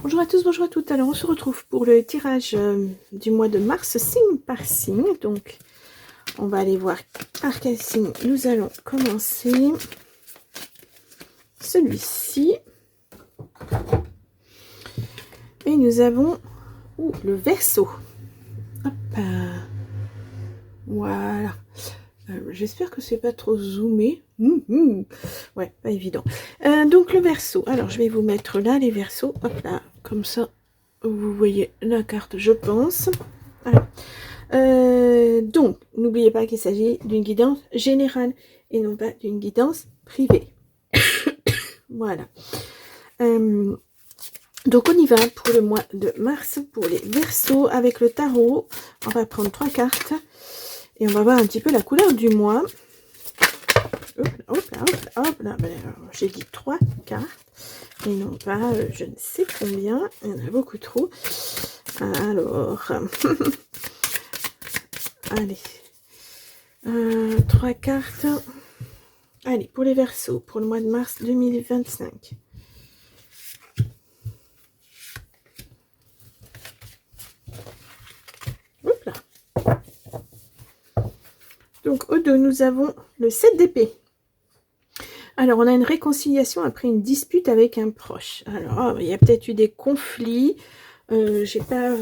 Bonjour à tous, bonjour à toutes. Alors on se retrouve pour le tirage du mois de mars, signe par signe. Donc on va aller voir par quel signe nous allons commencer. Celui-ci. Et nous avons le Verseau. Hop, voilà. J'espère que c'est pas trop zoomé. Ouais, pas évident. Donc le Verseau. Alors je vais vous mettre là les Verseaux. Hop là, comme ça vous voyez la carte, je pense. Voilà. Donc, n'oubliez pas qu'il s'agit d'une guidance générale et non pas d'une guidance privée. Voilà. Donc, on y va pour le mois de mars, pour les Verseaux, avec le tarot. On va prendre 3 cartes et on va voir un petit peu la couleur du mois. Hop là. J'ai dit 3 cartes et non pas je ne sais combien. Il y en a beaucoup trop. Alors, allez. 3 cartes. Allez, pour les Verseaux, pour le mois de mars 2025. Hop là. Donc, au dos, nous avons le 7 d'épée. Alors, on a une réconciliation après une dispute avec un proche. Alors, il y a peut-être eu des conflits. J'ai pas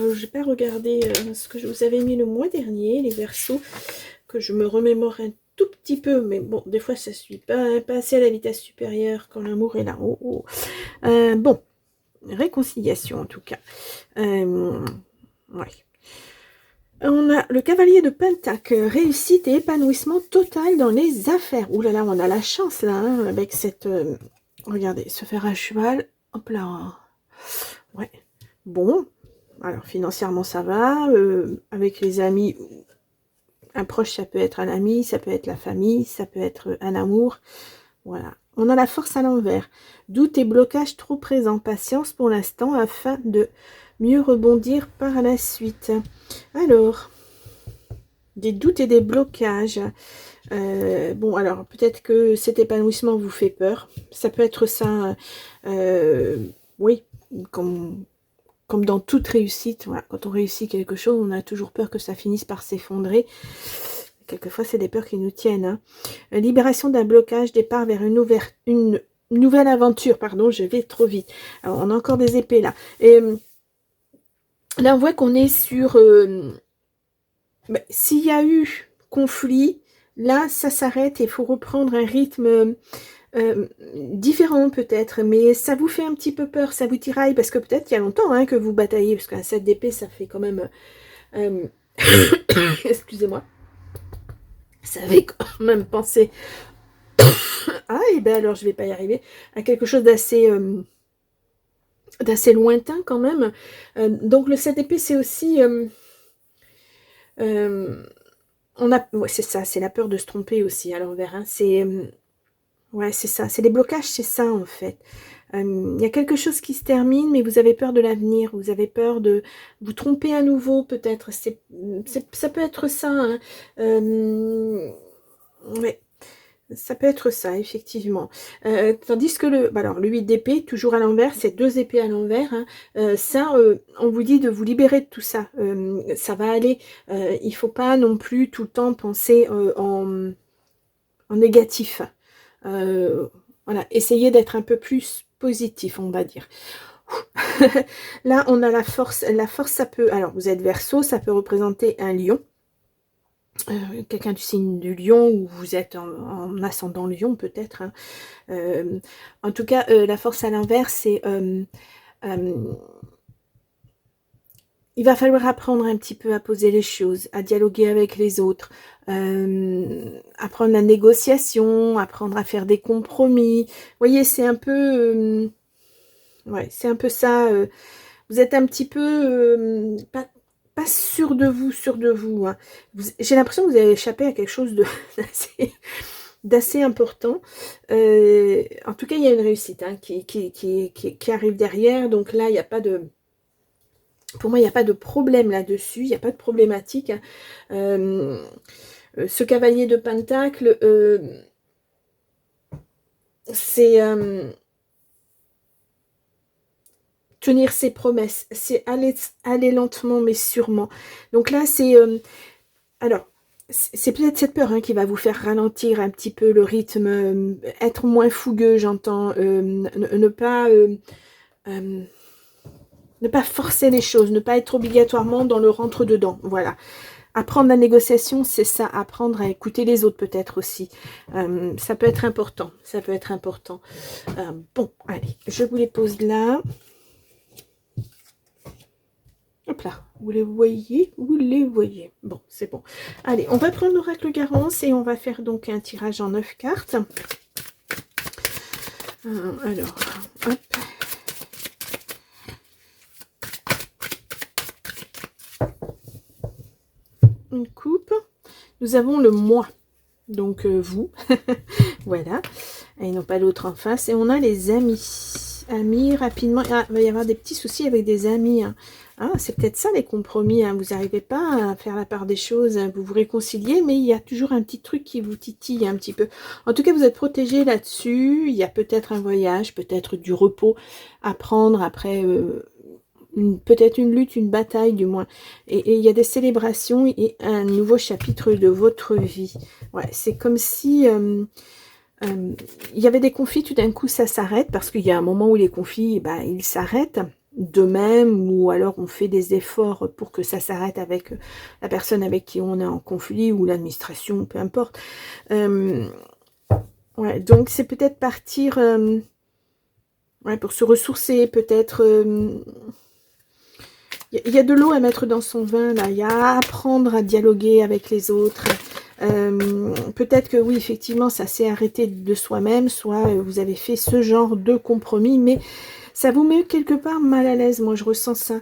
regardé ce que je vous avais mis le mois dernier, les Verseaux, que je me remémore un tout petit peu. Mais bon, des fois, ça ne suit pas assez à la vitesse supérieure quand l'amour est là. Bon, réconciliation en tout cas. Ouais. On a le cavalier de Pentacle, réussite et épanouissement total dans les affaires. Ouh là là, on a la chance là, hein, avec cette... regardez, se faire à cheval. Hop là. Ouais. Bon. Alors, financièrement, ça va. Avec les amis, un proche, ça peut être un ami, ça peut être la famille, ça peut être un amour. Voilà. On a la force à l'envers. Doute et blocage trop présents. Patience pour l'instant afin de mieux rebondir par la suite. Alors, des doutes et des blocages. Bon, alors, peut-être que cet épanouissement vous fait peur. Ça peut être ça, oui, comme dans toute réussite. Voilà, quand on réussit quelque chose, on a toujours peur que ça finisse par s'effondrer. Quelquefois, c'est des peurs qui nous tiennent. Hein. Libération d'un blocage, départ vers une nouvelle aventure. Pardon, je vais trop vite. Alors, on a encore des épées là. Et là, on voit qu'on est sur... s'il y a eu conflit, là, ça s'arrête et il faut reprendre un rythme différent peut-être. Mais ça vous fait un petit peu peur, ça vous tiraille, parce que peut-être il y a longtemps hein, que vous bataillez, parce qu'un 7 d'épée, ça fait quand même... excusez-moi. Ça avait quand même pensé... Ah, et ben alors je vais pas y arriver, à quelque chose d'assez lointain quand même. Donc le 7 épée, c'est aussi... ouais, c'est ça, c'est la peur de se tromper aussi à l'envers. Hein. C'est... ouais, c'est ça, c'est les blocages, c'est ça en fait. Il y a quelque chose qui se termine, mais vous avez peur de l'avenir, vous avez peur de vous tromper à nouveau peut-être. Ça peut être ça. Hein. Ouais. Ça peut être ça, effectivement. Tandis que le 8 d'épée, toujours à l'envers, c'est 2 épées à l'envers. Hein. Ça, on vous dit de vous libérer de tout ça. Ça va aller. Il ne faut pas non plus tout le temps penser en négatif. Voilà, essayez d'être un peu plus positif, on va dire. Là, on a la force. La force, ça peut... Alors, vous êtes Verseau, ça peut représenter un lion. Quelqu'un du signe du lion, ou vous êtes en ascendant lion peut-être. Hein. En tout cas, la force à l'inverse, c'est... il va falloir apprendre un petit peu à poser les choses, à dialoguer avec les autres, apprendre la négociation, apprendre à faire des compromis. Vous voyez, c'est un peu... ouais, c'est un peu ça. Vous êtes un petit peu... pas sûr de vous. Hein. J'ai l'impression que vous avez échappé à quelque chose de d'assez important. En tout cas, il y a une réussite hein, qui arrive derrière. Donc là, il n'y a pas de... Pour moi, il n'y a pas de problème là-dessus. Il n'y a pas de problématique. Hein. Ce cavalier de Pentacle, c'est... tenir ses promesses, c'est aller lentement mais sûrement. Donc là, c'est... alors, c'est peut-être cette peur hein, qui va vous faire ralentir un petit peu le rythme, être moins fougueux, j'entends, ne pas... ne pas forcer les choses, ne pas être obligatoirement dans le rentre-dedans, voilà. Apprendre la négociation, c'est ça, apprendre à écouter les autres peut-être aussi. Ça peut être important, ça peut être important. Bon, allez, je vous les pose là. Hop là, vous les voyez, vous les voyez. Bon, c'est bon. Allez, on va prendre l'oracle Garance et on va faire donc un tirage en 9 cartes. Alors, hop. Une coupe. Nous avons le moi, donc vous, voilà, et non pas l'autre en face. Et on a les amis. Amis, rapidement, ah, il va y avoir des petits soucis avec des amis. Hein. Ah, c'est peut-être ça les compromis, hein. Vous n'arrivez pas à faire la part des choses, hein. Vous vous réconciliez, mais il y a toujours un petit truc qui vous titille un petit peu. En tout cas, vous êtes protégé là-dessus. Il y a peut-être un voyage, peut-être du repos à prendre après... peut-être une lutte, une bataille du moins. Et il y a des célébrations et un nouveau chapitre de votre vie. Ouais, c'est comme si il y avait des conflits, tout d'un coup ça s'arrête, parce qu'il y a un moment où les conflits, bah, ils s'arrêtent d'eux-mêmes, ou alors on fait des efforts pour que ça s'arrête avec la personne avec qui on est en conflit, ou l'administration, peu importe. Ouais, donc c'est peut-être partir ouais, pour se ressourcer, peut-être... il y a de l'eau à mettre dans son vin, là. Il y a à apprendre à dialoguer avec les autres. Peut-être que oui, effectivement, ça s'est arrêté de soi-même, soit vous avez fait ce genre de compromis, mais ça vous met quelque part mal à l'aise. Moi, je ressens ça.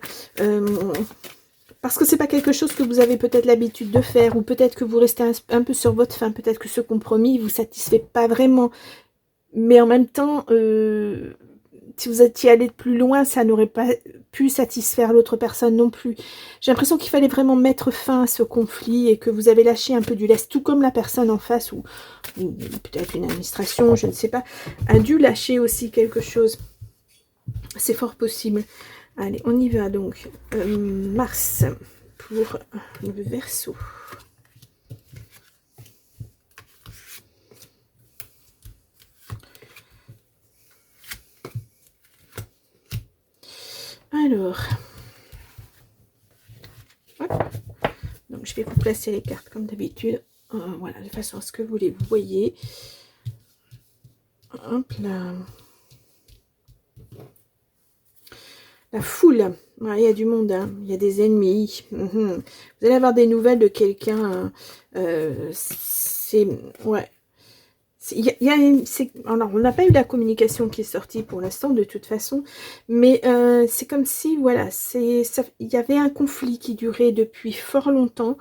Parce que c'est pas quelque chose que vous avez peut-être l'habitude de faire, ou peut-être que vous restez un peu sur votre faim, peut-être que ce compromis vous satisfait pas vraiment. Mais en même temps... si vous étiez allé plus loin, ça n'aurait pas pu satisfaire l'autre personne non plus. J'ai l'impression qu'il fallait vraiment mettre fin à ce conflit et que vous avez lâché un peu du lest, tout comme la personne en face, ou peut-être une administration, je ne sais pas, a dû lâcher aussi quelque chose. C'est fort possible. Allez, on y va donc. Mars pour le Verseau. Alors, hop. Donc je vais vous placer les cartes comme d'habitude, voilà, de façon à ce que vous les voyez. Hop là. La foule, ouais, il y a du monde, hein. Il y a des ennemis. Vous allez avoir des nouvelles de quelqu'un. C'est, ouais. Alors, on n'a pas eu la communication qui est sortie pour l'instant, de toute façon, mais c'est comme si, voilà, il y avait un conflit qui durait depuis fort longtemps,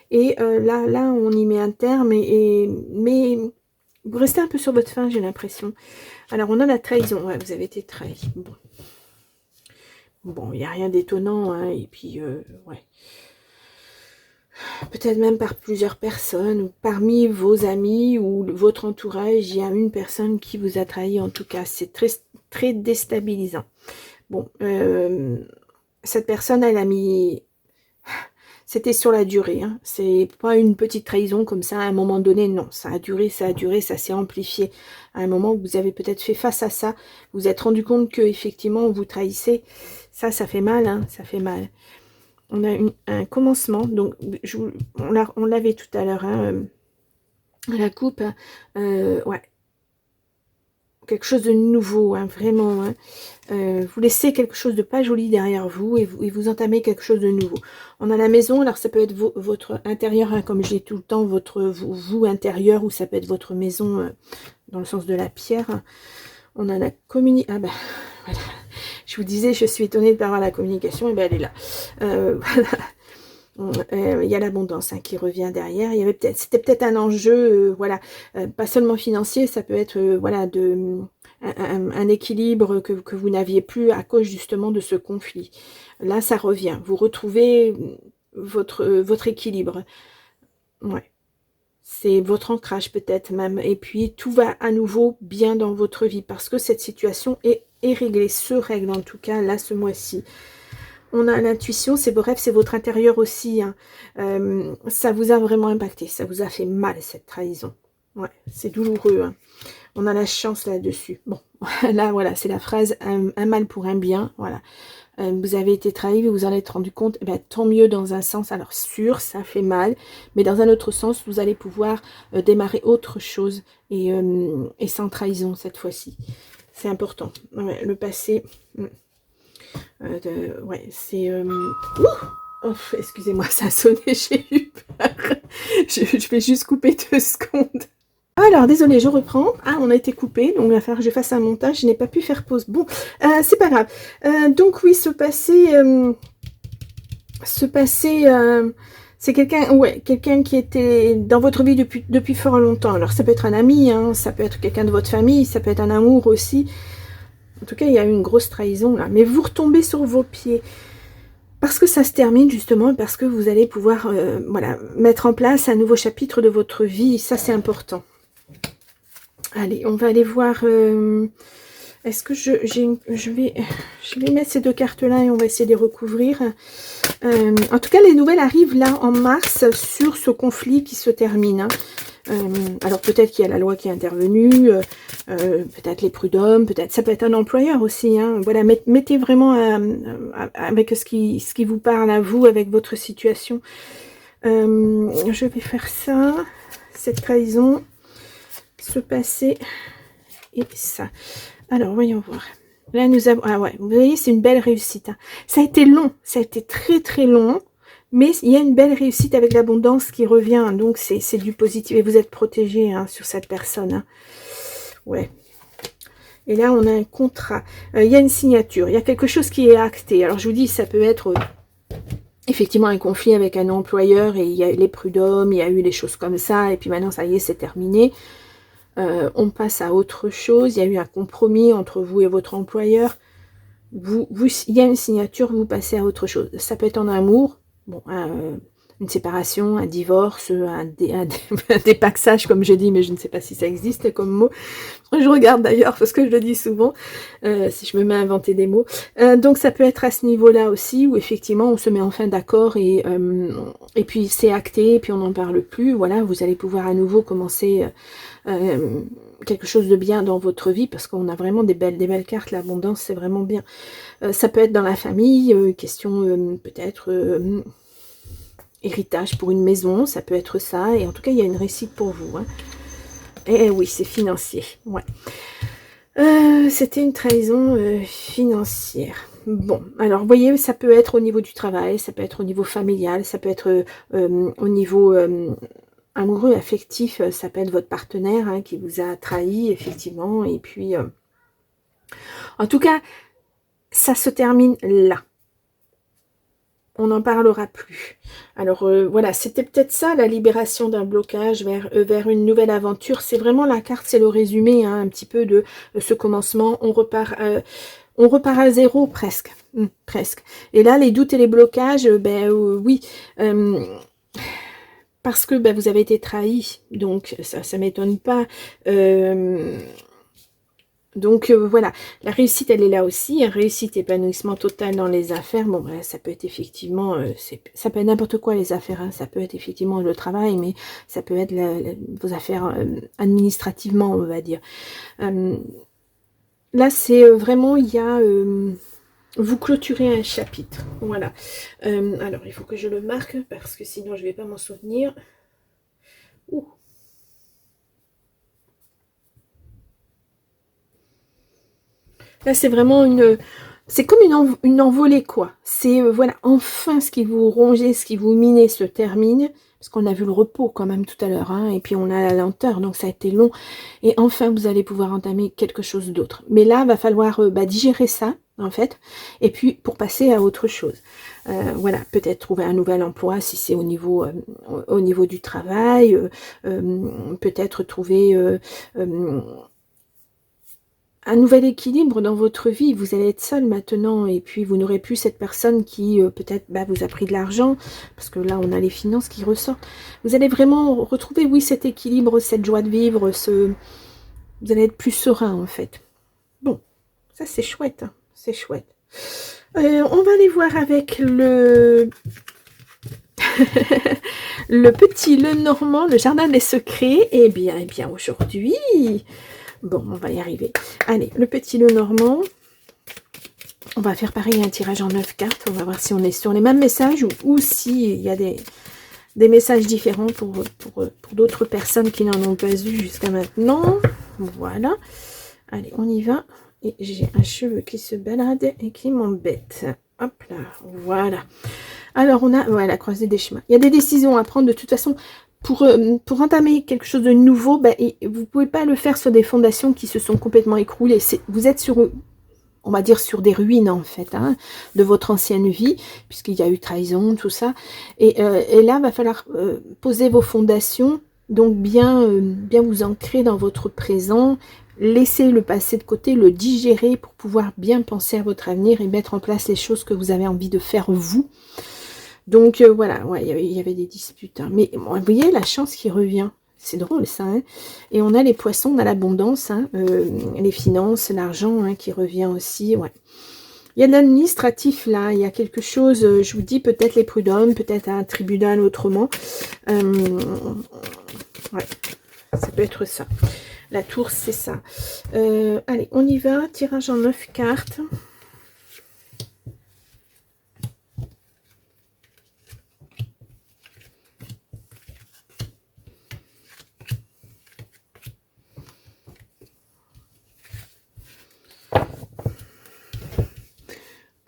et là, on y met un terme, mais vous restez un peu sur votre faim, j'ai l'impression. Alors, on a la trahison, ouais, vous avez été trahi. Bon, il n'y a rien d'étonnant, hein, et puis, ouais. Peut-être même par plusieurs personnes, ou parmi vos amis ou votre entourage, il y a une personne qui vous a trahi. En tout cas, c'est très, très déstabilisant. Bon, cette personne, elle a mis... C'était sur la durée, hein. C'est pas une petite trahison comme ça à un moment donné, non. Ça a duré, ça s'est amplifié. À un moment où vous avez peut-être fait face à ça, vous vous êtes rendu compte que effectivement on vous trahissait. Ça fait mal, hein, ça fait mal. On a un commencement, donc on l'avait tout à l'heure, hein, la coupe, ouais, quelque chose de nouveau, hein, vraiment, hein. Vous laissez quelque chose de pas joli derrière vous, et vous entamez quelque chose de nouveau. On a la maison, alors ça peut être votre intérieur, hein, comme je dis tout le temps, votre vous intérieur, ou ça peut être votre maison, dans le sens de la pierre. On a la communication, ah ben, voilà. Je vous disais, je suis étonnée de ne pas avoir la communication, et bien elle est là. Voilà. Il y a l'abondance, hein, qui revient derrière. C'était peut-être un enjeu, voilà, pas seulement financier, ça peut être voilà, un équilibre que vous n'aviez plus à cause justement de ce conflit. Là, ça revient. Vous retrouvez votre équilibre. Ouais. C'est votre ancrage peut-être même. Et puis tout va à nouveau bien dans votre vie, parce que cette situation est est réglé, se règle en tout cas, là, ce mois-ci. On a l'intuition, c'est vos rêves, c'est votre intérieur aussi. Hein. Ça vous a vraiment impacté, ça vous a fait mal, cette trahison. Ouais, c'est douloureux. Hein. On a la chance là-dessus. Bon, là, voilà, c'est la phrase un mal pour un bien. Voilà. Vous avez été trahi, vous vous en êtes rendu compte. Eh bien, tant mieux dans un sens. Alors, sûr, ça fait mal. Mais dans un autre sens, vous allez pouvoir démarrer autre chose. Et sans trahison, cette fois-ci. C'est important. Ouais, le passé... ouais, c'est... Oh, excusez-moi, ça a sonné, j'ai eu peur. Je vais juste couper 2 secondes. Alors, désolé, je reprends. Ah, on a été coupé, donc il va falloir que je fasse un montage. Je n'ai pas pu faire pause. Bon, c'est pas grave. Donc oui, ce passé, c'est quelqu'un, ouais, quelqu'un qui était dans votre vie depuis fort longtemps. Alors, ça peut être un ami, hein, ça peut être quelqu'un de votre famille, ça peut être un amour aussi. En tout cas, il y a eu une grosse trahison là. Mais vous retombez sur vos pieds. Parce que ça se termine justement, parce que vous allez pouvoir voilà, mettre en place un nouveau chapitre de votre vie. Ça, c'est important. Allez, on va aller voir... Est-ce que je vais mettre ces 2 cartes-là et on va essayer de les recouvrir. En tout cas, les nouvelles arrivent là en mars sur ce conflit qui se termine. Hein. Alors peut-être qu'il y a la loi qui est intervenue, peut-être les prud'hommes, peut-être ça peut être un employeur aussi. Hein. Voilà, mettez vraiment avec ce qui vous parle à vous, avec votre situation. Je vais faire ça, cette trahison, ce passé et ça. Alors voyons voir. Là nous avons, ah ouais, vous voyez, c'est une belle réussite. Hein. Ça a été long, ça a été très très long. Mais il y a une belle réussite avec l'abondance qui revient. Donc, c'est du positif. Et vous êtes protégé hein, sur cette personne. Hein. Ouais. Et là, on a un contrat. Il y a une signature. Il y a quelque chose qui est acté. Alors, je vous dis, ça peut être effectivement un conflit avec un employeur. Et il y a eu les prud'hommes. Il y a eu des choses comme ça. Et puis maintenant, ça y est, c'est terminé. On passe à autre chose. Il y a eu un compromis entre vous et votre employeur. Il y a une signature. Vous passez à autre chose. Ça peut être en amour. Bon, une séparation, un divorce, un dépaxage, comme je dis, mais je ne sais pas si ça existe comme mot. Je regarde d'ailleurs, parce que je le dis souvent, si je me mets à inventer des mots. Donc ça peut être à ce niveau-là aussi, où effectivement on se met enfin d'accord, et puis c'est acté, et puis on n'en parle plus. Voilà, vous allez pouvoir à nouveau commencer quelque chose de bien dans votre vie, parce qu'on a vraiment des belles cartes. L'abondance, c'est vraiment bien. Ça peut être dans la famille, question peut-être héritage pour une maison, ça peut être ça, et en tout cas il y a une réussite pour vous. Hein. Et oui, c'est financier, ouais. C'était une trahison financière. Bon, alors vous voyez, ça peut être au niveau du travail, ça peut être au niveau familial, ça peut être au niveau amoureux, affectif, ça peut être votre partenaire hein, qui vous a trahi, effectivement, et puis en tout cas, ça se termine là. On n'en parlera plus. Alors voilà, c'était peut-être ça, la libération d'un blocage vers une nouvelle aventure. C'est vraiment la carte, c'est le résumé hein, un petit peu de ce commencement. On repart à zéro presque. Presque. Et là, les doutes et les blocages, oui. Parce que vous avez été trahi. Donc, ça ne m'étonne pas. Donc voilà, la réussite elle est là aussi, réussite, épanouissement total dans les affaires. Bon voilà, ça peut être effectivement, ça peut être n'importe quoi les affaires, hein. Ça peut être effectivement le travail, mais ça peut être vos affaires administrativement, on va dire. Là c'est vraiment, il y a, vous clôturez un chapitre, voilà. Alors il faut que je le marque, parce que sinon je ne vais pas m'en souvenir. Ouh. Là, c'est vraiment c'est comme une envolée, quoi. C'est, voilà, enfin, ce qui vous rongeait, ce qui vous minait se termine. Parce qu'on a vu le repos, quand même, tout à l'heure. Hein, et puis, on a la lenteur, donc ça a été long. Et enfin, vous allez pouvoir entamer quelque chose d'autre. Mais là, il va falloir digérer ça, en fait. Et puis, pour passer à autre chose. Voilà, peut-être trouver un nouvel emploi, si c'est au niveau du travail. Peut-être trouver... un nouvel équilibre dans votre vie. Vous allez être seul maintenant, et puis vous n'aurez plus cette personne qui peut-être vous a pris de l'argent, parce que là on a les finances qui ressortent. Vous allez vraiment retrouver, oui, cet équilibre, cette joie de vivre, vous allez être plus serein en fait. Bon, Ça, c'est chouette. Hein. C'est chouette. On va aller voir avec le... le petit Lenormand, le jardin des secrets. Eh bien aujourd'hui... Bon, on va y arriver. Allez, le petit Lenormand. On va faire pareil, un tirage en 9 cartes. On va voir si on est sur les mêmes messages ou si il y a des messages différents pour d'autres personnes qui n'en ont pas eu jusqu'à maintenant. Voilà. Allez, on y va. Et j'ai un cheveu qui se balade et qui m'embête. Hop là, voilà. Alors, on a la croisée des chemins. Il y a des décisions à prendre de toute façon. Pour entamer quelque chose de nouveau, ben, vous ne pouvez pas le faire sur des fondations qui se sont complètement écroulées. Vous êtes sur, on va dire, sur des ruines, en fait, hein, de votre ancienne vie, puisqu'il y a eu trahison, tout ça. Et là, il va falloir poser vos fondations, donc bien vous ancrer dans votre présent, laisser le passé de côté, le digérer pour pouvoir bien penser à votre avenir et mettre en place les choses que vous avez envie de faire vous. Donc voilà, ouais, il y avait des disputes. Hein. Mais bon, vous voyez la chance qui revient. C'est drôle ça. Hein. Et on a les poissons, on a l'abondance, hein, les finances, l'argent hein, qui revient aussi. Ouais. Il y a de l'administratif là, il y a quelque chose, je vous dis peut-être les prud'hommes, peut-être un tribunal autrement. Ouais, ça peut être ça. La tour, c'est ça. Allez, on y va. Tirage en 9 cartes.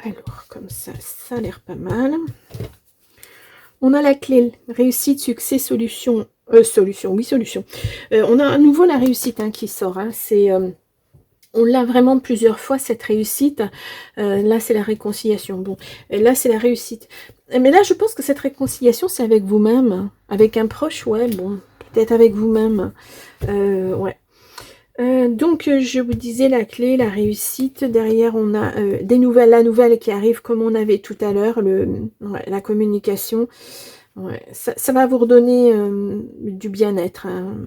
Alors, comme ça a l'air pas mal. On a la clé, réussite, succès, solution. Solution. On a à nouveau la réussite hein, qui sort. Hein. On l'a vraiment plusieurs fois, cette réussite. Là, c'est la réconciliation. Bon, et là, c'est la réussite. Mais là, je pense que cette réconciliation, c'est avec vous-même. Avec un proche, ouais, bon, peut-être avec vous-même. Ouais. Donc, je vous disais la clé, la réussite. Derrière, on a la nouvelle qui arrive comme on avait tout à l'heure, la communication. Ouais, ça va vous redonner du bien-être, un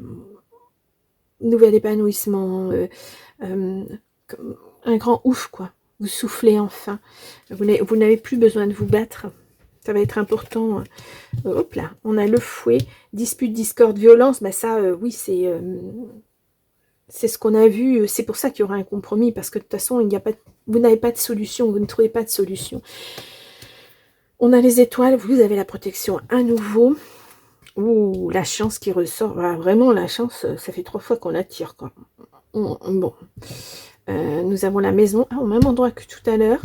nouvel épanouissement, un grand ouf, quoi. Vous soufflez enfin. Vous n'avez plus besoin de vous battre. Ça va être important. Hop là, on a le fouet, dispute, discorde, violence. Ben ça, oui, c'est ce qu'on a vu, c'est pour ça qu'il y aura un compromis, parce que de toute façon, vous n'avez pas de solution, vous ne trouvez pas de solution. On a les étoiles, vous avez la protection à nouveau. Ouh, la chance qui ressort, vraiment la chance, ça fait 3 fois qu'on la tire, quoi. Bon, nous avons la maison, au même endroit que tout à l'heure,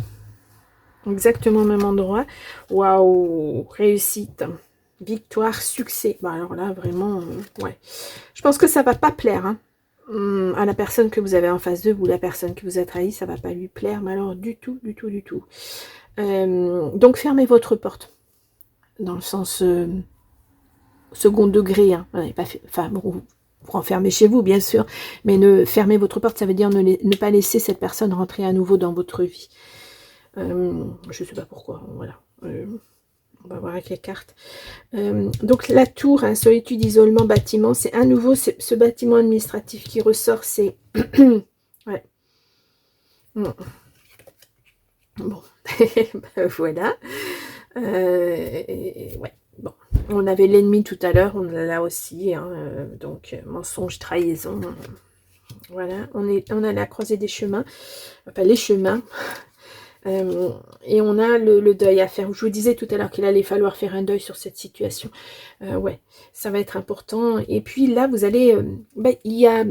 exactement au même endroit. Waouh, réussite, victoire, succès. Bah alors là, vraiment, ouais. Je pense que ça va pas plaire, hein. À la personne que vous avez en face de vous, la personne qui vous a trahi, ça va pas lui plaire, mais alors du tout. Donc fermez votre porte, dans le sens second degré, hein. Enfin bon, vous renfermez chez vous bien sûr, mais fermez votre porte, ça veut dire ne pas laisser cette personne rentrer à nouveau dans votre vie. Je sais pas pourquoi, voilà. On va voir avec les cartes. Donc la tour, hein, solitude, isolement, bâtiment, c'est à nouveau ce bâtiment administratif qui ressort, c'est... ouais. Bon, ben, voilà. Ouais, bon. On avait l'ennemi tout à l'heure, on l'a aussi, hein, donc mensonge, trahison. Voilà, on a la croisée des chemins, enfin les chemins. Et on a le deuil à faire. Je vous disais tout à l'heure qu'il allait falloir faire un deuil sur cette situation. Ouais, ça va être important. Et puis là, vous allez... il y a...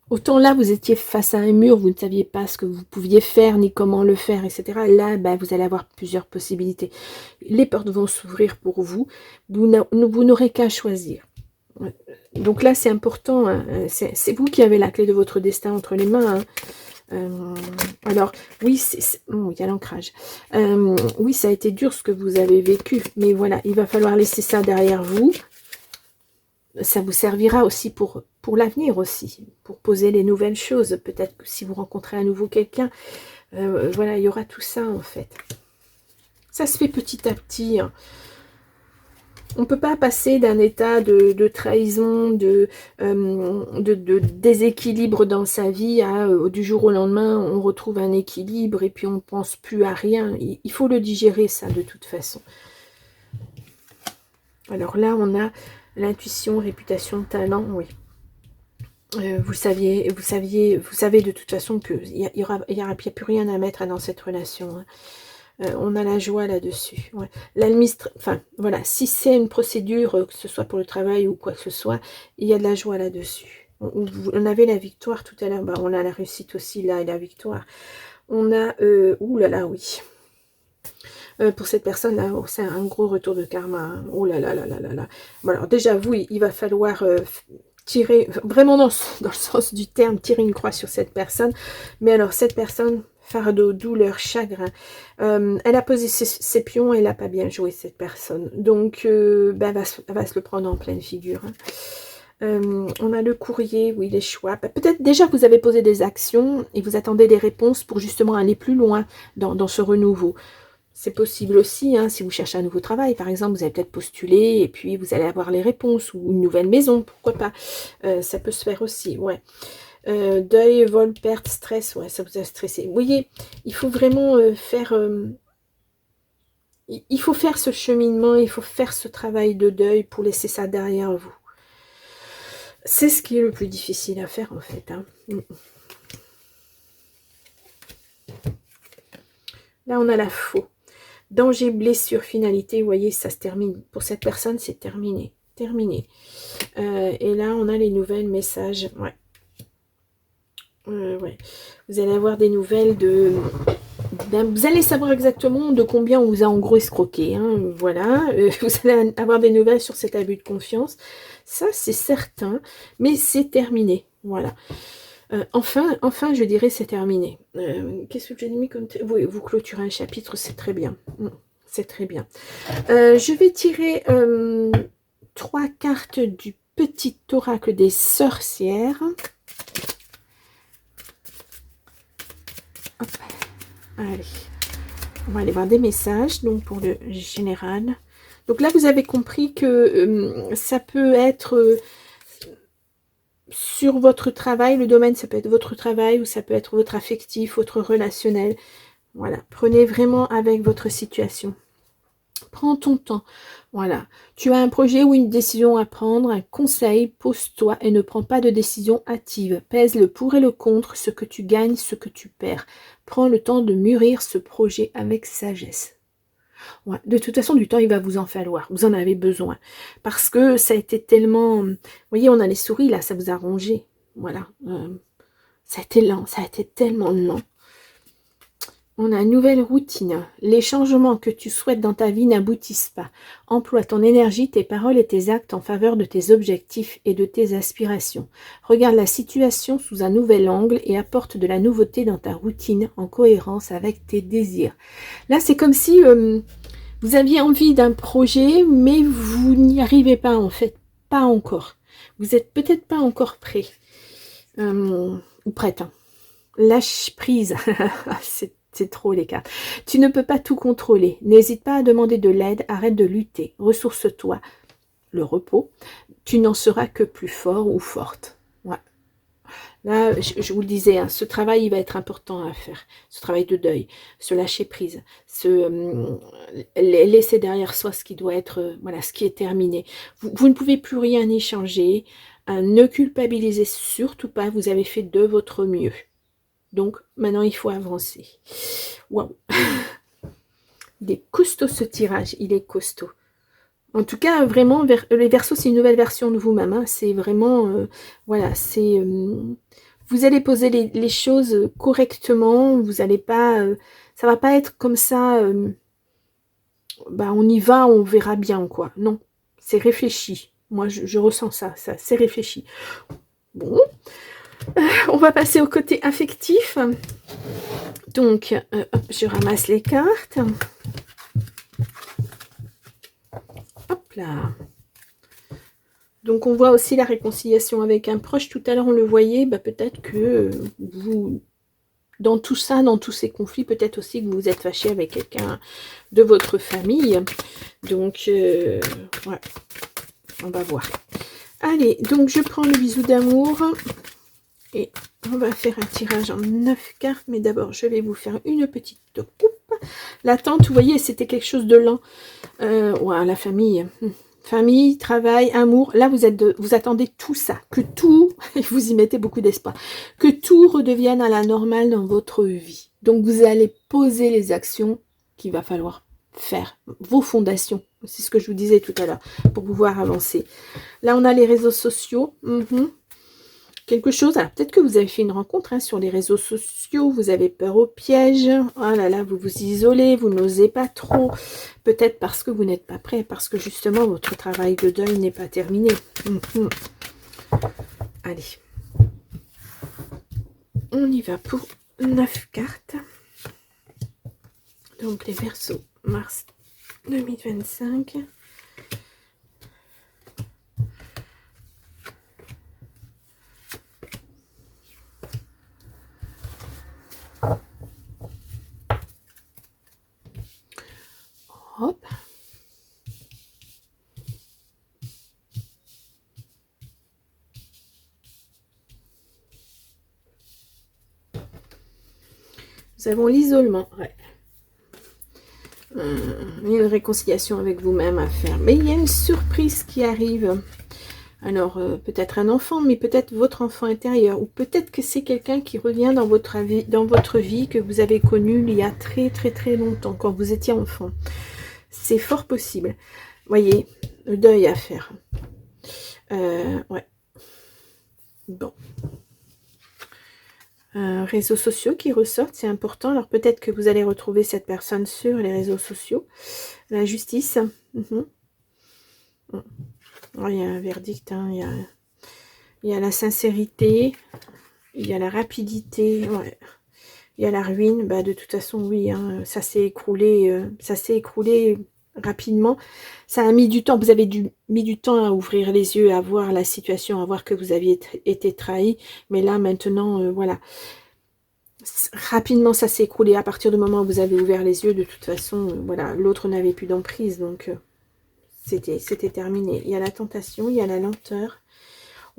Autant là, vous étiez face à un mur, vous ne saviez pas ce que vous pouviez faire, ni comment le faire, etc. Là, vous allez avoir plusieurs possibilités. Les portes vont s'ouvrir pour vous. Vous n'aurez qu'à choisir. Donc là, c'est important. Hein. C'est vous qui avez la clé de votre destin entre les mains. Hein. Alors, oui, il y a l'ancrage. Oui, ça a été dur ce que vous avez vécu. Mais voilà, il va falloir laisser ça derrière vous. Ça vous servira aussi pour l'avenir aussi, pour poser les nouvelles choses. Peut-être que si vous rencontrez à nouveau quelqu'un, voilà, il y aura tout ça en fait. Ça se fait petit à petit. Hein. On ne peut pas passer d'un état de trahison, de déséquilibre dans sa vie à du jour au lendemain, on retrouve un équilibre et puis on ne pense plus à rien. Il faut le digérer, ça, de toute façon. Alors là, on a l'intuition, réputation, talent, oui. Vous savez de toute façon qu'il n'y aura plus rien à mettre dans cette relation. Hein. On a la joie là-dessus. Ouais. Enfin, voilà, si c'est une procédure, que ce soit pour le travail ou quoi que ce soit, il y a de la joie là-dessus. On avait la victoire tout à l'heure, bah, on a la réussite aussi là et la victoire. On a, ouh là là, oui. Pour cette personne-là, oh, c'est un gros retour de karma. Hein. Oh là là là là là là. Bon, alors déjà, vous, il va falloir tirer, vraiment dans le sens du terme, tirer une croix sur cette personne. Mais alors, cette personne, fardeau, douleur, chagrin, elle a posé ses pions, elle n'a pas bien joué, cette personne. Donc, ben, elle va se le prendre en pleine figure. Hein. On a le courrier, oui, les choix. Peut-être déjà que vous avez posé des actions et vous attendez des réponses pour justement aller plus loin dans ce renouveau. C'est possible aussi, hein, si vous cherchez un nouveau travail, par exemple, vous allez peut-être postuler et puis vous allez avoir les réponses, ou une nouvelle maison, pourquoi pas. Ça peut se faire aussi, ouais. Deuil, vol, perte, stress, ouais, ça vous a stressé. Vous voyez, il faut vraiment il faut faire ce cheminement, il faut faire ce travail de deuil pour laisser ça derrière vous. C'est ce qui est le plus difficile à faire, en fait. Hein. Là, on a la faux. Danger, blessure, finalité, vous voyez, ça se termine. Pour cette personne, c'est terminé. Terminé. Et là, on a les nouvelles messages. Ouais. Ouais. Vous allez avoir des nouvelles de... Vous allez savoir exactement de combien on vous a en gros escroqué. Hein, voilà. Vous allez avoir des nouvelles sur cet abus de confiance. Ça, c'est certain. Mais c'est terminé. Voilà. Enfin, je dirais, c'est terminé. Qu'est-ce que j'ai mis comme... Oui, vous clôturez un chapitre, c'est très bien. C'est très bien. Je vais tirer 3 cartes du petit oracle des sorcières. Hop. Allez. On va aller voir des messages, donc pour le général. Donc là, vous avez compris que ça peut être... sur votre travail, le domaine, ça peut être votre travail ou ça peut être votre affectif, votre relationnel. Voilà, prenez vraiment avec votre situation. Prends ton temps. Voilà, tu as un projet ou une décision à prendre, un conseil, pose-toi et ne prends pas de décision hâtive. Pèse le pour et le contre, ce que tu gagnes, ce que tu perds. Prends le temps de mûrir ce projet avec sagesse. Ouais. De toute façon, du temps, il va vous en falloir. Vous en avez besoin. Parce que ça a été tellement... Vous voyez, on a les souris, là, ça vous a rongé. Voilà. Ça a été lent. Ça a été tellement lent. On a une nouvelle routine. Les changements que tu souhaites dans ta vie n'aboutissent pas. Emploie ton énergie, tes paroles et tes actes en faveur de tes objectifs et de tes aspirations. Regarde la situation sous un nouvel angle et apporte de la nouveauté dans ta routine en cohérence avec tes désirs. Là, c'est comme si vous aviez envie d'un projet, mais vous n'y arrivez pas en fait. Pas encore. Vous n'êtes peut-être pas encore prêt. Ou prête. Hein. Lâche prise. C'est trop les cartes. Tu ne peux pas tout contrôler. N'hésite pas à demander de l'aide. Arrête de lutter. Ressource-toi. Le repos. Tu n'en seras que plus fort ou forte. Ouais. Là, je vous le disais, hein, ce travail, il va être important à faire. Ce travail de deuil, ce lâcher prise, laisser derrière soi ce qui doit être, voilà, ce qui est terminé. Vous ne pouvez plus rien échanger. Ne culpabilisez surtout pas. Vous avez fait de votre mieux. Donc, maintenant, il faut avancer. Waouh. Il est costaud ce tirage. Il est costaud. En tout cas, vraiment, les Verseaux, c'est une nouvelle version de vous-même. Hein. C'est vraiment... voilà, c'est... vous allez poser les choses correctement. Vous n'allez pas... ça va pas être comme ça... bah, on y va, on verra bien, quoi. Non, c'est réfléchi. Moi, je ressens ça c'est réfléchi. Bon... on va passer au côté affectif. Donc, hop, je ramasse les cartes. Hop là. Donc, on voit aussi la réconciliation avec un proche. Tout à l'heure, on le voyait. Bah, peut-être que vous dans tout ça, dans tous ces conflits, peut-être aussi que vous vous êtes fâché avec quelqu'un de votre famille. Donc, ouais, on va voir. Allez, donc je prends le bisou d'amour. Et on va faire un tirage en 9 cartes. Mais d'abord, je vais vous faire une petite coupe. L'attente, vous voyez, c'était quelque chose de lent. Ouais, la famille. Famille, travail, amour. Là, vous attendez tout ça. Que tout, et vous y mettez beaucoup d'espoir, que tout redevienne à la normale dans votre vie. Donc, vous allez poser les actions qu'il va falloir faire. Vos fondations. C'est ce que je vous disais tout à l'heure. Pour pouvoir avancer. Là, on a les réseaux sociaux. Quelque chose, alors peut-être que vous avez fait une rencontre hein, sur les réseaux sociaux, vous avez peur au piège, oh là là, vous vous isolez, vous n'osez pas trop, peut-être parce que vous n'êtes pas prêt, parce que justement votre travail de deuil n'est pas terminé. Allez, on y va pour 9 cartes. Donc les Verseaux, mars 2025. Hop. Nous avons l'isolement. Ouais. Il y a une réconciliation avec vous-même à faire. Mais il y a une surprise qui arrive. Alors, peut-être un enfant, mais peut-être votre enfant intérieur. Ou peut-être que c'est quelqu'un qui revient dans votre vie que vous avez connu il y a très très très longtemps, quand vous étiez enfant. C'est fort possible. Voyez, le deuil à faire. Ouais. Bon. Réseaux sociaux qui ressortent, c'est important. Alors peut-être que vous allez retrouver cette personne sur les réseaux sociaux. La justice. Oh, il y a un verdict, hein. Il y a la sincérité, il y a la rapidité, ouais. Il y a la ruine. Bah, de toute façon, oui, hein, ça s'est écroulé rapidement. Ça a mis du temps, vous avez mis du temps à ouvrir les yeux, à voir la situation, à voir que vous aviez été trahi. Mais là, maintenant, voilà. Rapidement, ça s'est écroulé. À partir du moment où vous avez ouvert les yeux, de toute façon, voilà, l'autre n'avait plus d'emprise. Donc, c'était terminé. Il y a la tentation, il y a la lenteur.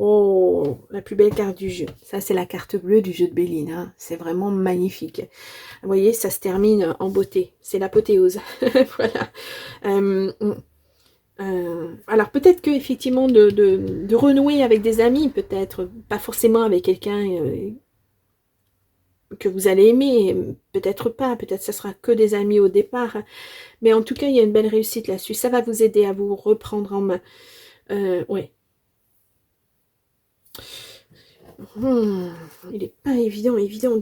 Oh, la plus belle carte du jeu. Ça, c'est la carte bleue du jeu de Béline. Hein. C'est vraiment magnifique. Vous voyez, ça se termine en beauté. C'est l'apothéose. Voilà. Alors, peut-être que effectivement de renouer avec des amis, peut-être. Pas forcément avec quelqu'un que vous allez aimer. Peut-être pas. Peut-être ça sera que des amis au départ. Mais en tout cas, il y a une belle réussite là-dessus. Ça va vous aider à vous reprendre en main. Ouais. Il n'est pas évident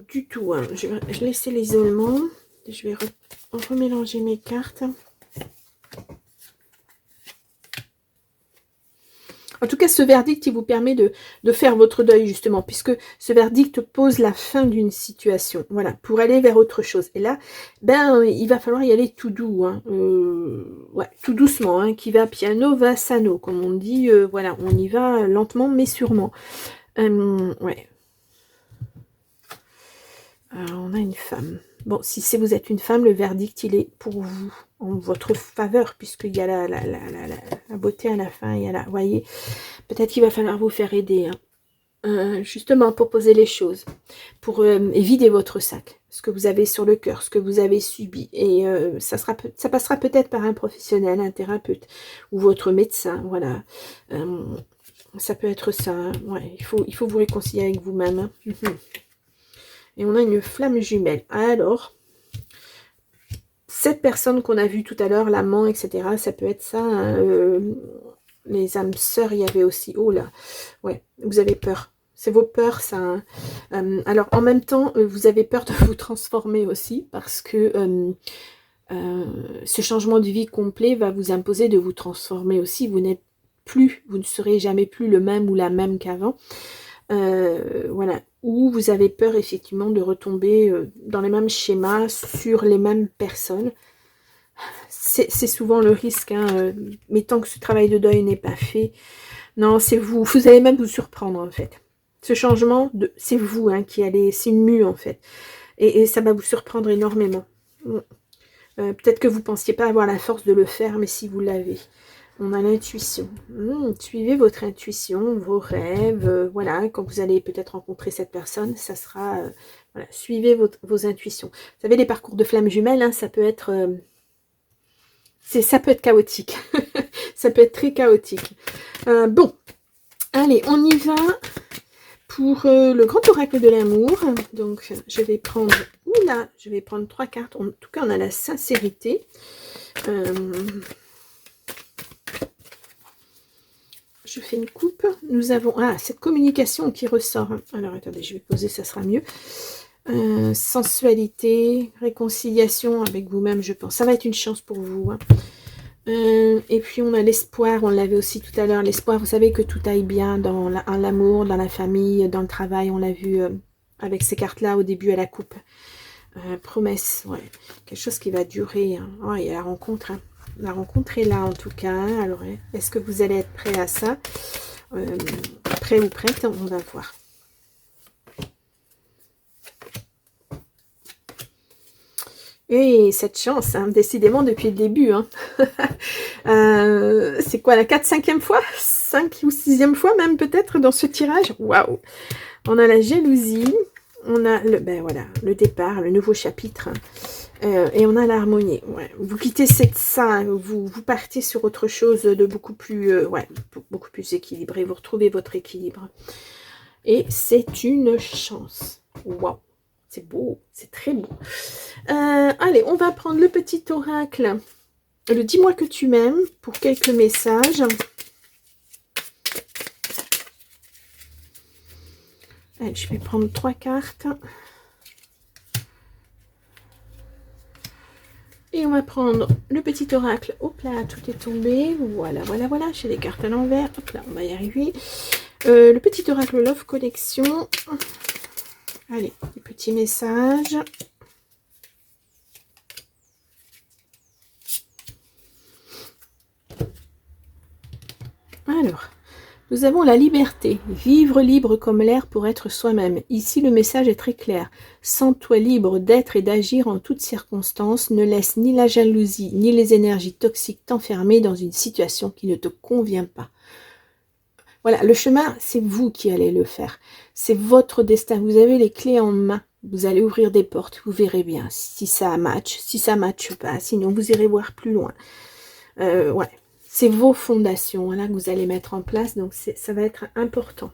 du tout. Hein. Je vais laisser l'isolement. Je vais remélanger mes cartes. En tout cas, ce verdict, il vous permet de faire votre deuil, justement, puisque ce verdict pose la fin d'une situation. Voilà, pour aller vers autre chose. Et là, ben, il va falloir y aller tout doux. Hein. Ouais, tout doucement. Hein, qui va piano, va sano. Comme on dit, voilà, on y va lentement, mais sûrement. Ouais. Alors, on a une femme. Bon, si vous êtes une femme, le verdict, il est pour vous, en votre faveur, puisqu'il y a la beauté à la fin. Il y a la, vous voyez, peut-être qu'il va falloir vous faire aider, hein, justement, pour poser les choses, pour vider votre sac, ce que vous avez sur le cœur, ce que vous avez subi. Et ça passera peut-être par un professionnel, un thérapeute, ou votre médecin, voilà. Ça peut être ça, hein. Ouais, il faut vous réconcilier avec vous-même. Hein. Et on a une flamme jumelle. Alors, cette personne qu'on a vue tout à l'heure, l'amant, etc., ça peut être ça. Hein, les âmes sœurs, il y avait aussi. Oh là, ouais, vous avez peur. C'est vos peurs, ça. Hein. Alors, en même temps, vous avez peur de vous transformer aussi, parce que ce changement de vie complet va vous imposer de vous transformer aussi. Vous n'êtes plus, vous ne serez jamais plus le même ou la même qu'avant. Voilà, ou vous avez peur effectivement de retomber dans les mêmes schémas, sur les mêmes personnes. C'est souvent le risque, hein, mais tant que ce travail de deuil n'est pas fait, non, c'est vous allez même vous surprendre en fait. Ce changement, c'est vous hein, qui allez, c'est une mue en fait. Et ça va vous surprendre énormément. Peut-être que vous ne pensiez pas avoir la force de le faire, mais si vous l'avez. On a l'intuition. Suivez votre intuition, vos rêves. Voilà, quand vous allez peut-être rencontrer cette personne, ça sera... voilà, suivez vos intuitions. Vous savez, les parcours de flammes jumelles, hein, ça peut être... ça peut être chaotique. Ça peut être très chaotique. Bon, allez, on y va pour le grand oracle de l'amour. Donc, je vais prendre... Oula, je vais prendre 3 cartes. En tout cas, on a la sincérité. Je fais une coupe. Nous avons cette communication qui ressort. Alors, attendez, je vais poser, ça sera mieux. Sensualité, réconciliation avec vous-même, je pense. Ça va être une chance pour vous. Hein. Et puis, on a l'espoir. On l'avait aussi tout à l'heure. L'espoir, vous savez que tout aille bien dans l'amour, dans la famille, dans le travail. On l'a vu avec ces cartes-là au début à la coupe. Promesse, ouais. Quelque chose qui va durer. Hein. Oh, il y a la rencontre. Hein. La rencontre est là en tout cas. Alors, est-ce que vous allez être prêt à ça? Prêt ou prête? On va voir. Et cette chance, hein, décidément depuis le début. Hein. C'est quoi la 4e, 5e fois? 5 ou 6e fois même peut-être dans ce tirage? Waouh! On a la jalousie. On a le départ, le nouveau chapitre. Et on a l'harmonie. Ouais. Vous quittez ça, vous partez sur autre chose de beaucoup plus, beaucoup plus équilibré. Vous retrouvez votre équilibre. Et c'est une chance. Waouh! C'est beau, c'est très beau. Allez, on va prendre le petit oracle. Le dis-moi que tu m'aimes pour quelques messages. Allez, je vais prendre 3 cartes. Et on va prendre le petit oracle. Hop là, tout est tombé. Voilà, voilà, voilà. J'ai les cartes à l'envers. Hop là, on va y arriver. Le petit oracle Love Connection. Allez, les petits messages. Alors, nous avons la liberté. Vivre libre comme l'air pour être soi-même. Ici, le message est très clair. Sens-toi libre d'être et d'agir en toutes circonstances. Ne laisse ni la jalousie ni les énergies toxiques t'enfermer dans une situation qui ne te convient pas. Voilà, le chemin, c'est vous qui allez le faire. C'est votre destin. Vous avez les clés en main. Vous allez ouvrir des portes. Vous verrez bien si ça match, si ça matche pas. Sinon, vous irez voir plus loin. Ouais. C'est vos fondations voilà, que vous allez mettre en place, donc ça va être important.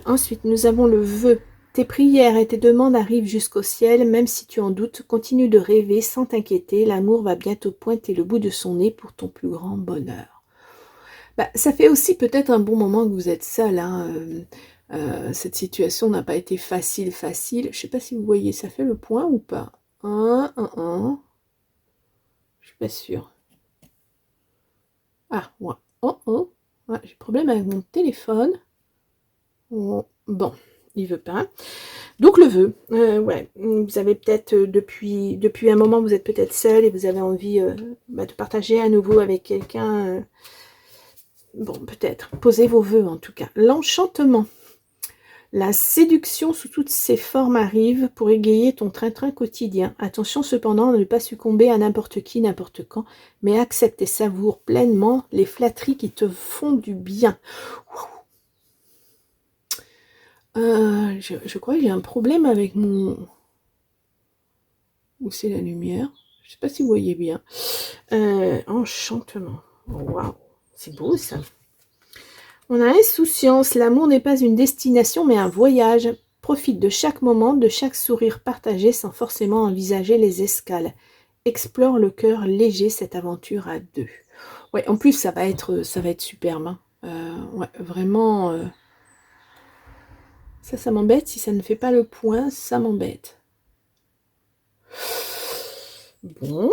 Ensuite, nous avons le vœu. Tes prières et tes demandes arrivent jusqu'au ciel, même si tu en doutes, continue de rêver sans t'inquiéter, l'amour va bientôt pointer le bout de son nez pour ton plus grand bonheur. Bah, ça fait aussi peut-être un bon moment que vous êtes seul. Hein. Cette situation n'a pas été facile. Je ne sais pas si vous voyez, ça fait le point ou pas? Je suis pas sûre. Ah, ouais. Ouais, j'ai problème avec mon téléphone. Bon, il veut pas. Donc le vœu, ouais, vous avez peut-être depuis un moment, vous êtes peut-être seul et vous avez envie de partager à nouveau avec quelqu'un. Bon, peut-être. Posez vos vœux en tout cas. L'enchantement. La séduction sous toutes ses formes arrive pour égayer ton train-train quotidien. Attention cependant à ne pas succomber à n'importe qui, n'importe quand, mais accepte et savoure pleinement les flatteries qui te font du bien. Je crois que j'ai un problème avec mon... Où c'est la lumière? Je ne sais pas si vous voyez bien. Enchantement. Waouh, c'est beau ça. On a insouciance, l'amour n'est pas une destination mais un voyage. Profite de chaque moment, de chaque sourire partagé sans forcément envisager les escales. Explore le cœur léger cette aventure à deux. Ouais, en plus ça va être superbe. Hein. Ouais, vraiment, ça m'embête. Si ça ne fait pas le point, ça m'embête. Bon.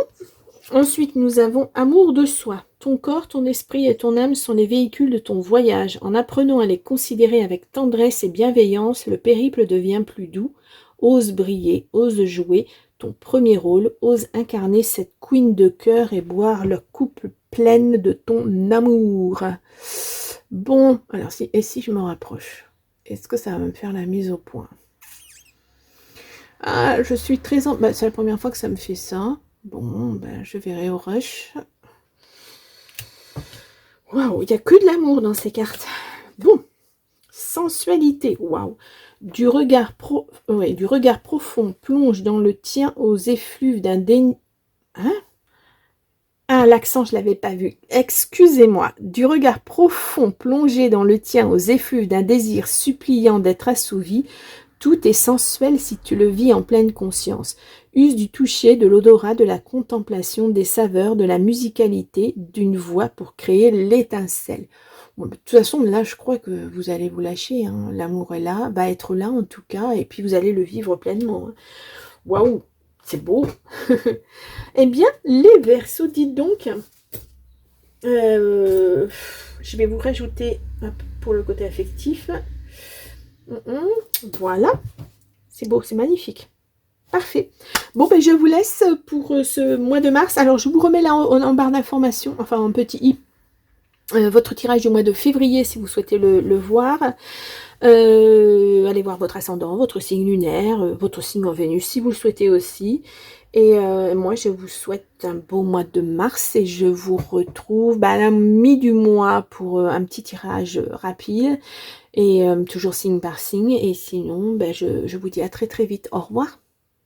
Ensuite, nous avons amour de soi. Ton corps, ton esprit et ton âme sont les véhicules de ton voyage. En apprenant à les considérer avec tendresse et bienveillance, le périple devient plus doux. Ose briller, ose jouer ton premier rôle, ose incarner cette queen de cœur et boire leur coupe pleine de ton amour. Bon, alors si je me rapproche, est-ce que ça va me faire la mise au point? Ah, je suis très en... Bah, c'est la première fois que ça me fait ça. Bon, ben, je verrai au rush. Waouh, il n'y a que de l'amour dans ces cartes. Bon, sensualité, waouh. Du regard profond plonge dans le tien aux effluves d'un déni... Hein? Ah, l'accent, je l'avais pas vu. Excusez-moi. Du regard profond plongé dans le tien aux effluves d'un désir suppliant d'être assouvi, tout est sensuel si tu le vis en pleine conscience. Use du toucher, de l'odorat, de la contemplation, des saveurs, de la musicalité, d'une voix pour créer l'étincelle. Bon, de toute façon, là, je crois que vous allez vous lâcher. Hein. L'amour est là, va être là en tout cas, et puis vous allez le vivre pleinement. Hein. Waouh, c'est beau. Eh bien, les Verseaux, dites donc, je vais vous rajouter pour le côté affectif. Voilà, c'est beau, c'est magnifique. Parfait. Bon, ben, je vous laisse pour ce mois de mars. Alors, je vous remets là en barre d'informations, enfin en petit i, votre tirage du mois de février si vous souhaitez le voir. Allez voir votre ascendant, votre signe lunaire, votre signe en Vénus si vous le souhaitez aussi. Et moi, je vous souhaite un beau mois de mars et je vous retrouve à la mi du mois pour un petit tirage rapide et toujours signe par signe. Et sinon, ben, je vous dis à très très vite. Au revoir.